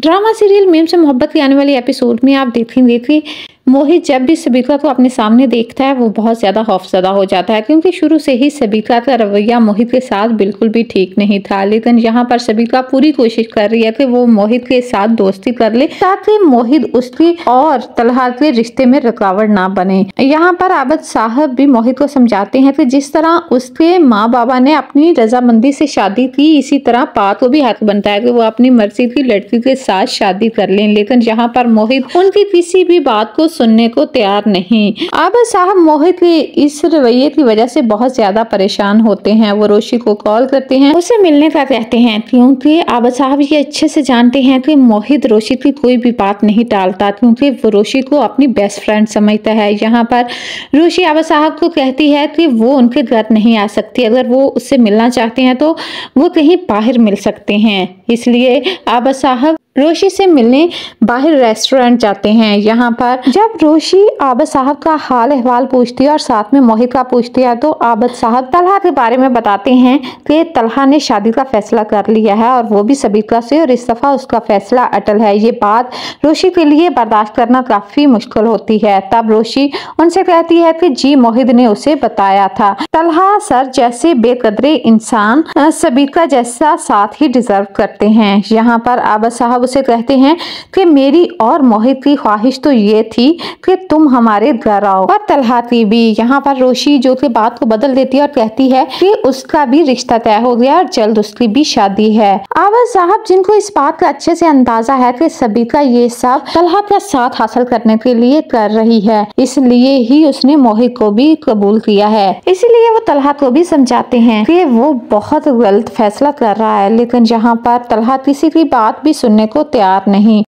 Drama serial meme से मोहब्बत के आने वाली एपिसोड में आप देखेंगे कि मोहित जब भी सबिता को अपने सामने देखता है वो बहुत ज्यादा खौफजदा हो जाता है, क्योंकि शुरू से ही सबिता का रवैया मोहित के साथ बिल्कुल भी ठीक नहीं था। लेकिन यहाँ पर सबिता पूरी कोशिश कर रही है कि वो मोहित के साथ दोस्ती कर ले ताकि मोहित उसकी और तलहा के रिश्ते में रुकावट ना बने। यहाँ पर आबद साहब भी मोहित को समझाते हैं कि जिस तरह उसके माँ बाबा ने अपनी रजामंदी से शादी की, इसी तरह पाक को भी हक बनता है कि वो अपनी मर्जी की लड़की के साथ शादी कर लें। लेकिन यहाँ पर मोहित उनकी किसी भी बात को सुनने को तैयार नहीं। आबद साहब मोहित के इस रवैये की वजह से बहुत ज्यादा परेशान होते हैं। वो रोशी को कॉल करते हैं, उसे मिलने का कहते हैं, क्योंकि आबद साहब ये अच्छे से जानते हैं कि मोहित रोशी की कोई भी बात नहीं टालता, क्योंकि वो रोशी को अपनी बेस्ट फ्रेंड समझता है। यहाँ पर रोशी आबद साहब को कहती है कि वो उनके घर नहीं आ सकती, अगर वो उससे मिलना चाहते हैं तो वो कहीं बाहर मिल सकते हैं। इसलिए आबद साहब रोशी से मिलने बाहर रेस्टोरेंट जाते हैं। यहाँ पर जब रोशी आबद साहब का हाल अहवाल पूछती है और साथ में मोहित का पूछती है तो आबद साहब तलहा के बारे में बताते हैं कि तलहा ने शादी का फैसला कर लिया है और वो भी सबिता से, और इस दफा उसका फैसला अटल है। ये बात रोशी के लिए बर्दाश्त करना काफी मुश्किल होती है। तब रोशी उनसे कहती है कि जी मोहित ने उसे बताया था। तलहा सर जैसे बेकदरे इंसान सबिता जैसा साथ ही डिजर्व करते हैं। यहाँ पर आबद साहब उसे कहते हैं कि मेरी और मोहित की ख्वाहिश तो ये थी कि तुम हमारे घर आओ, और तलहा की भी। यहाँ पर रोशी जो कि बात को बदल देती है और कहती है कि उसका भी रिश्ता तय हो गया और जल्द उसकी भी शादी है। आबद साहब जिनको इस बात का अच्छे से अंदाजा है कि सबिता ये सब तलहा का साथ हासिल करने के लिए कर रही है, इसलिए ही उसने मोहित को भी कबूल किया है। इसीलिए वो तलहा को भी समझाते हैं कि वो बहुत गलत फैसला कर रहा है। लेकिन यहाँ पर तलहा किसी की बात भी सुनने को तैयार नहीं।